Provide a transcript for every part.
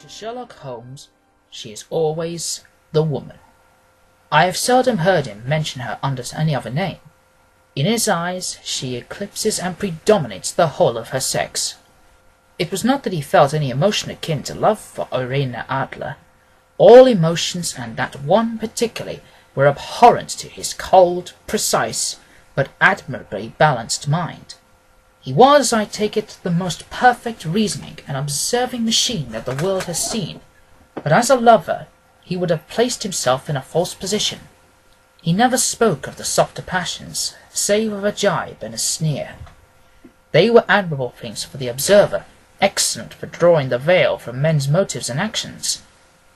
To Sherlock Holmes, she is always the woman. I have seldom heard him mention her under any other name. In his eyes she eclipses and predominates the whole of her sex. It was not that he felt any emotion akin to love for Irene Adler. All emotions, and that one particularly, were abhorrent to his cold, precise, but admirably balanced mind. He was, I take it, the most perfect reasoning and observing machine that the world has seen, but as a lover he would have placed himself in a false position. He never spoke of the softer passions, save with a jibe and a sneer. They were admirable things for the observer, excellent for drawing the veil from men's motives and actions.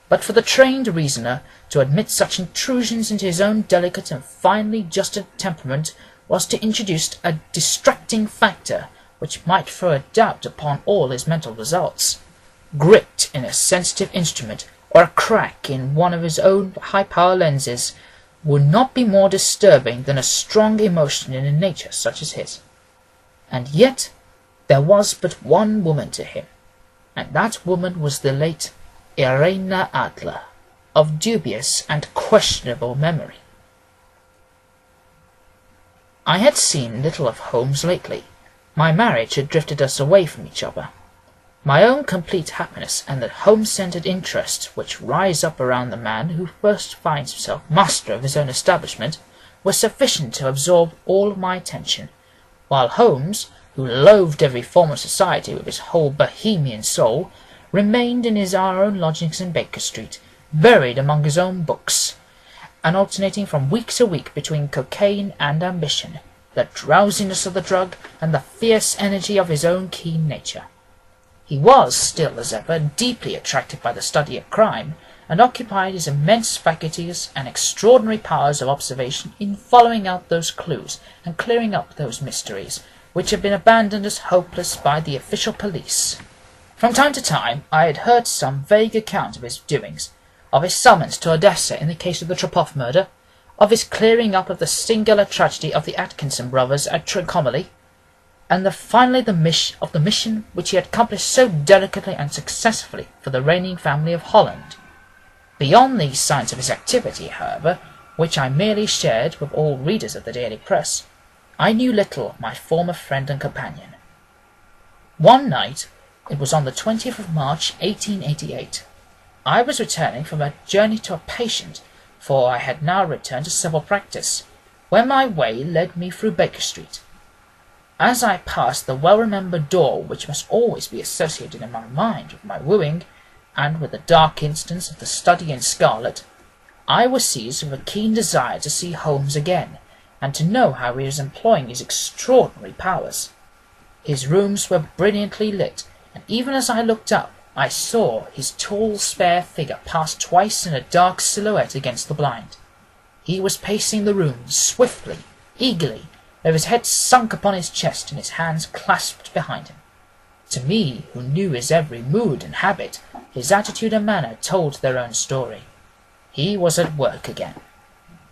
But for the trained reasoner to admit such intrusions into his own delicate and finely adjusted temperament was to introduce a distracting factor which might throw a doubt upon all his mental results. Grit in a sensitive instrument, or a crack in one of his own high-power lenses, would not be more disturbing than a strong emotion in a nature such as his. And yet there was but one woman to him, and that woman was the late Irene Adler, of dubious and questionable memory. I had seen little of Holmes lately. My marriage had drifted us away from each other. My own complete happiness and the home-centred interest which rise up around the man who first finds himself master of his own establishment were sufficient to absorb all my attention, while Holmes, who loathed every form of society with his whole Bohemian soul, remained in his our own lodgings in Baker Street, buried among his own books, and alternating from week to week between cocaine and ambition, the drowsiness of the drug and the fierce energy of his own keen nature. He was still, as ever, deeply attracted by the study of crime, and occupied his immense faculties and extraordinary powers of observation in following out those clues and clearing up those mysteries which had been abandoned as hopeless by the official police. From time to time I had heard some vague account of his doings, of his summons to Odessa in the case of the Trepoff murder, of his clearing up of the singular tragedy of the Atkinson brothers at Trincomalee, and finally the mission which he had accomplished so delicately and successfully for the reigning family of Holland. Beyond these signs of his activity, however, which I merely shared with all readers of the daily press, I knew little of my former friend and companion. One night, it was on the 20th of March, 1888, I was returning from a journey to a patient, for I had now returned to civil practice, where my way led me through Baker Street. As I passed the well-remembered door which must always be associated in my mind with my wooing, and with the dark instance of the study in scarlet, I was seized with a keen desire to see Holmes again, and to know how he was employing his extraordinary powers. His rooms were brilliantly lit, and even as I looked up, I saw his tall, spare figure pass twice in a dark silhouette against the blind. He was pacing the room swiftly, eagerly, with his head sunk upon his chest and his hands clasped behind him. To me, who knew his every mood and habit, his attitude and manner told their own story. He was at work again.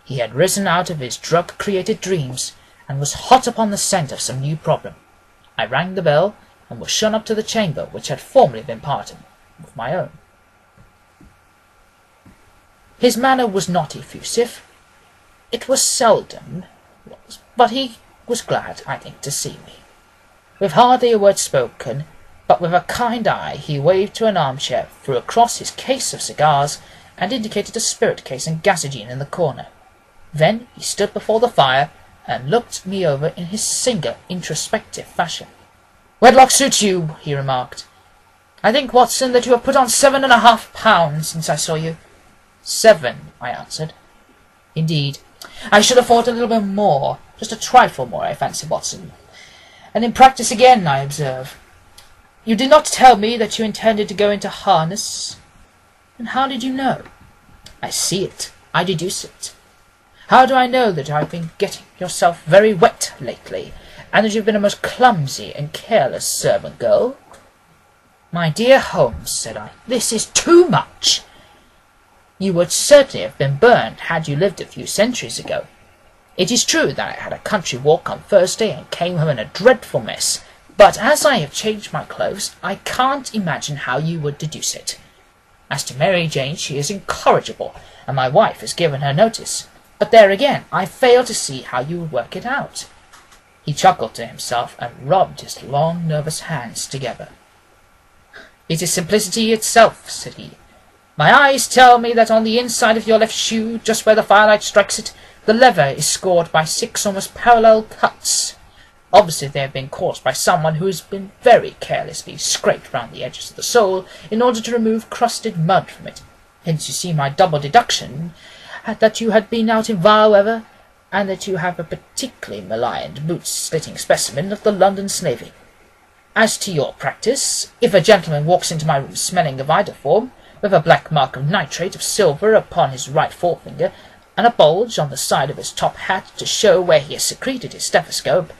He had risen out of his drug-created dreams, and was hot upon the scent of some new problem. I rang the bell, and was shown up to the chamber which had formerly been part of my own. His manner was not effusive. It was seldom, but he was glad, I think, to see me. With hardly a word spoken, but with a kind eye, he waved to an armchair, threw across his case of cigars, and indicated a spirit case and gasogene in the corner. Then he stood before the fire, and looked me over in his singular introspective fashion. "Wedlock suits you," he remarked. "I think, Watson, that you have put on 7.5 pounds since I saw you." 7, I answered. Indeed. I should have thought a little bit more, just a trifle more, I fancy, Watson. And in practice again, I observe. You did not tell me that you intended to go into harness. And how did you know? I see it. I deduce it. How do I know that I've been getting yourself very wet lately, and that you've been a most clumsy and careless servant girl? My dear Holmes, said I, this is too much. You would certainly have been burned had you lived a few centuries ago. It is true that I had a country walk on Thursday and came home in a dreadful mess, but as I have changed my clothes, I can't imagine how you would deduce it. As to Mary Jane, she is incorrigible, and my wife has given her notice. But there again, I fail to see how you would work it out. He chuckled to himself and rubbed his long, nervous hands together. It is simplicity itself, said he. My eyes tell me that on the inside of your left shoe, just where the firelight strikes it, the leather is scored by 6 almost parallel cuts. Obviously they have been caused by someone who has been very carelessly scraped round the edges of the sole in order to remove crusted mud from it. Hence you see my double deduction that you had been out in vile weather, and that you have a particularly maligned boot-slitting specimen of the London slavey. As to your practice, if a gentleman walks into my room smelling of iodoform, with a black mark of nitrate of silver upon his right forefinger, and a bulge on the side of his top hat to show where he has secreted his stethoscope,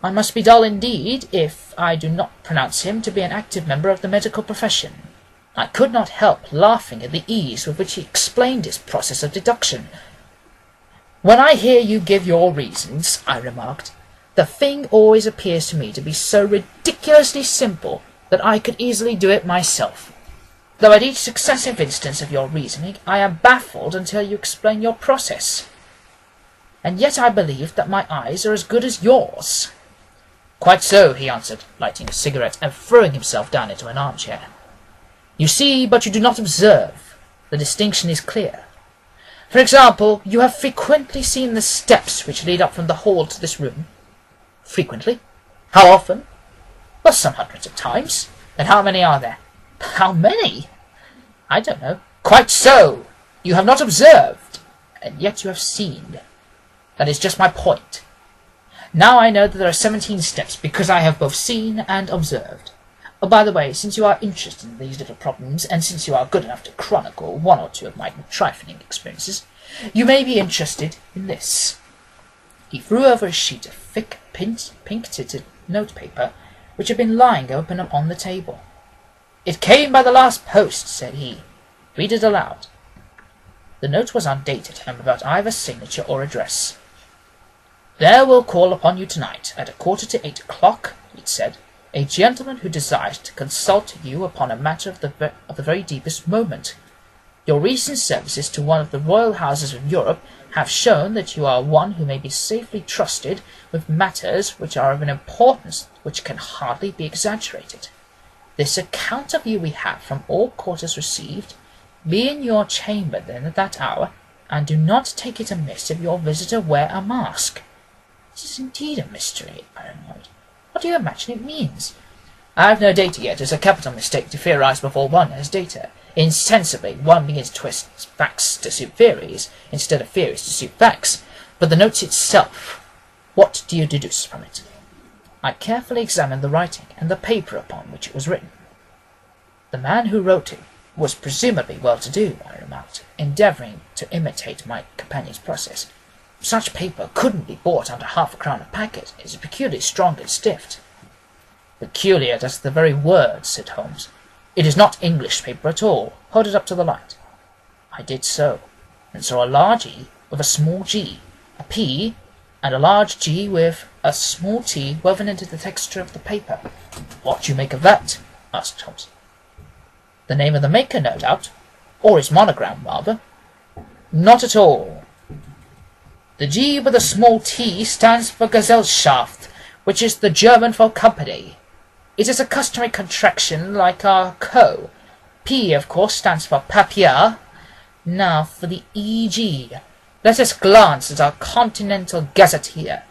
I must be dull indeed if I do not pronounce him to be an active member of the medical profession. I could not help laughing at the ease with which he explained his process of deduction. When I hear you give your reasons, I remarked, the thing always appears to me to be so ridiculously simple that I could easily do it myself. Though at each successive instance of your reasoning I am baffled until you explain your process. And yet I believe that my eyes are as good as yours. Quite so, he answered, lighting a cigarette and throwing himself down into an armchair. You see, but you do not observe. The distinction is clear. For example, you have frequently seen the steps which lead up from the hall to this room. Frequently? How often? Well, some hundreds of times. And how many are there? How many? I don't know. Quite so. You have not observed, and yet you have seen. That is just my point. Now I know that there are 17 steps, because I have both seen and observed. Oh, by the way, since you are interested in these little problems, and since you are good enough to chronicle 1 or 2 of my trifling experiences, you may be interested in this. He threw over a sheet of thick, pink-tinted notepaper, which had been lying open upon the table. It came by the last post, said he. Read it aloud. The note was undated, and without either signature or address. There will call upon you tonight, at 7:45, it said, a gentleman who desires to consult you upon a matter of the very deepest moment. Your recent services to one of the royal houses of Europe have shown that you are one who may be safely trusted with matters which are of an importance which can hardly be exaggerated. This account of you we have from all quarters received. Be in your chamber then at that hour, and do not take it amiss if your visitor wear a mask. This is indeed a mystery, I remarked. What do you imagine it means? I have no data yet. It is a capital mistake to theorize before one has data. Insensibly, one begins to twist facts to suit theories, instead of theories to suit facts. But the note itself, what do you deduce from it? I carefully examined the writing and the paper upon which it was written. The man who wrote it was presumably well-to-do, I remarked, endeavouring to imitate my companion's process. Such paper couldn't be bought under £0.50 a packet. It is peculiarly strong and stiff. Peculiar, that's the very word, said Holmes. It is not English paper at all. Hold it up to the light. I did so, and saw a large E with a small g, a P, and a large G with a small t woven into the texture of the paper. What do you make of that? Asked Holmes. The name of the maker, no doubt, or his monogram, rather. Not at all. The G with a small t stands for Gesellschaft, which is the German for company. It is a customary contraction like our co. P, of course, stands for papier. Now for the E.G. Let us glance at our Continental Gazetteer.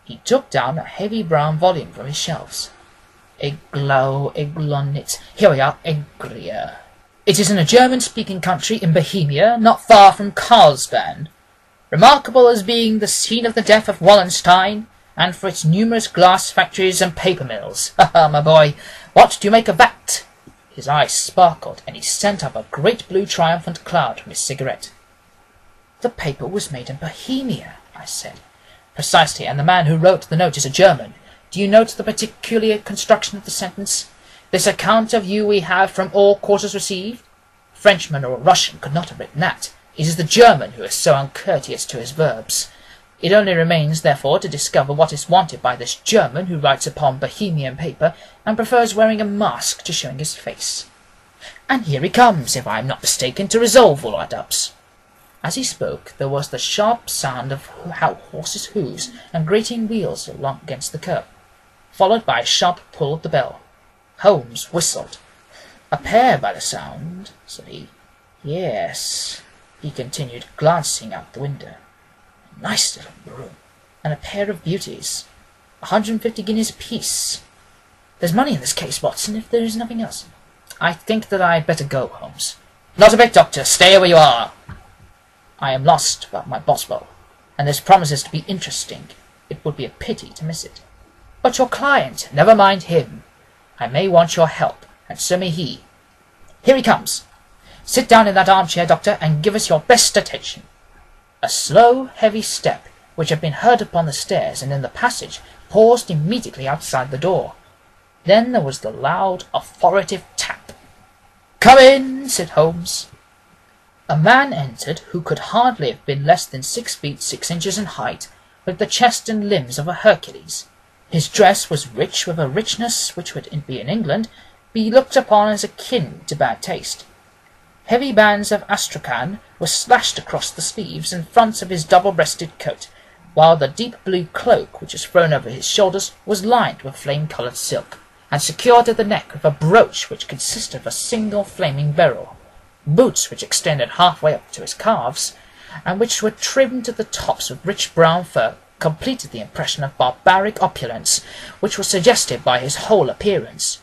He took down a heavy brown volume from his shelves. Here we are, Egria. It is in a German-speaking country in Bohemia, not far from Carlsbad, remarkable as being the scene of the death of Wallenstein, and for its numerous glass factories and paper mills. Ha ha, my boy, what do you make of that?" His eyes sparkled, and he sent up a great blue triumphant cloud from his cigarette. "The paper was made in Bohemia," I said. "Precisely, and the man who wrote the note is a German. Do you note the particular construction of the sentence? 'This account of you we have from all quarters received'? A Frenchman or a Russian could not have written that. It is the German who is so uncourteous to his verbs. It only remains, therefore, to discover what is wanted by this German who writes upon Bohemian paper and prefers wearing a mask to showing his face. And here he comes, if I am not mistaken, to resolve all our doubts." As he spoke, there was the sharp sound of horses' hoofs and grating wheels along against the curb, followed by a sharp pull of the bell. Holmes whistled. "A pair by the sound," said he. "Yes," he continued, glancing out the window. "A nice little room, and a pair of beauties. 150 guineas apiece. There's money in this case, Watson, if there is nothing else. I think that I had better go, Holmes." "Not a bit, Doctor. Stay where you are." "I am lost about my Boswell, and this promises to be interesting. It would be a pity to miss it." "But your client—" "Never mind him. I may want your help, and so may he. Here he comes. Sit down in that armchair, Doctor, and give us your best attention." A slow, heavy step, which had been heard upon the stairs and in the passage, paused immediately outside the door. Then there was the loud, authoritative tap. "Come in," said Holmes. A man entered who could hardly have been less than 6 feet 6 inches in height, with the chest and limbs of a Hercules. His dress was rich, with a richness which would be in England be looked upon as akin to bad taste. Heavy bands of astrakhan were slashed across the sleeves and fronts of his double-breasted coat, while the deep blue cloak which was thrown over his shoulders was lined with flame-coloured silk, and secured at the neck with a brooch which consisted of a single flaming beryl. Boots which extended half-way up to his calves, and which were trimmed to the tops with rich brown fur, completed the impression of barbaric opulence which was suggested by his whole appearance.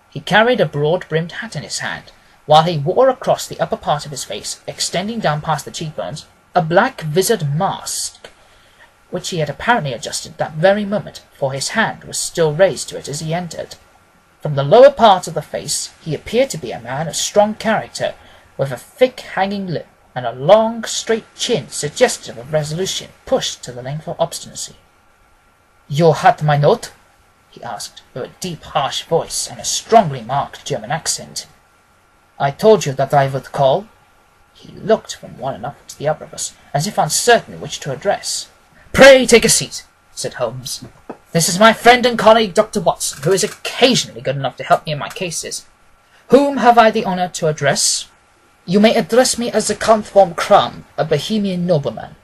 He carried a broad-brimmed hat in his hand, while he wore across the upper part of his face, extending down past the cheekbones, a black-visored mask, which he had apparently adjusted that very moment, for his hand was still raised to it as he entered. From the lower part of the face he appeared to be a man of strong character, with a thick hanging lip, and a long, straight chin suggestive of resolution pushed to the length of obstinacy. "You had my note?" he asked, with a deep, harsh voice and a strongly marked German accent. "I told you that I would call." He looked from one another to the other of us, as if uncertain which to address. "Pray take a seat," said Holmes. "This is my friend and colleague, Dr. Watson, who is occasionally good enough to help me in my cases. Whom have I the honour to address?" "You may address me as the Count von Kram, a Bohemian nobleman.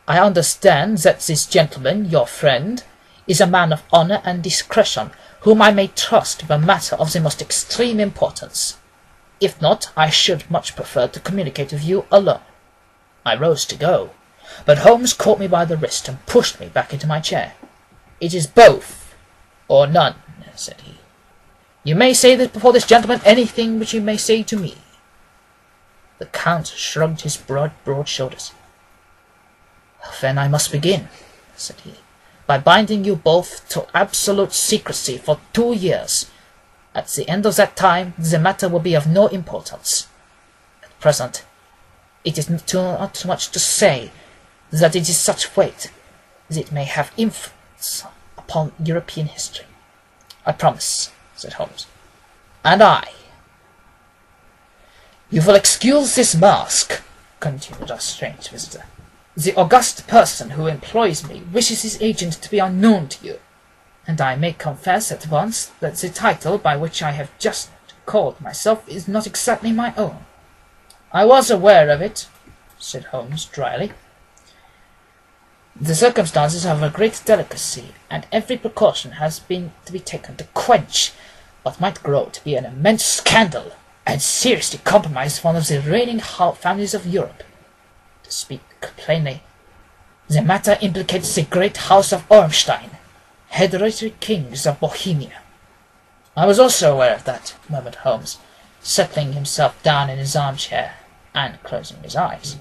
I understand that this gentleman, your friend, is a man of honour and discretion, whom I may trust with a matter of the most extreme importance. If not, I should much prefer to communicate with you alone." I rose to go, but Holmes caught me by the wrist and pushed me back into my chair. "It is both, or none," said he. "You may say that before this gentleman anything which you may say to me." The Count shrugged his broad shoulders. "Then I must begin," said he, "by binding you both to absolute secrecy for 2 years. At the end of that time the matter will be of no importance. At present it is not too much to say that it is such weight that it may have influence upon European history." "I promise," said Holmes. "And I." "You will excuse this mask," continued our strange visitor. "The august person who employs me wishes his agent to be unknown to you, and I may confess at once that the title by which I have just called myself is not exactly my own." "I was aware of it," said Holmes dryly. "The circumstances are of a great delicacy, and every precaution has been to be taken to quench what might grow to be an immense scandal, and seriously compromise one of the reigning families of Europe. To speak plainly, the matter implicates the great house of Ormstein, hereditary kings of Bohemia." "I was also aware of that," murmured Holmes. settling himself down in his armchair and closing his eyes.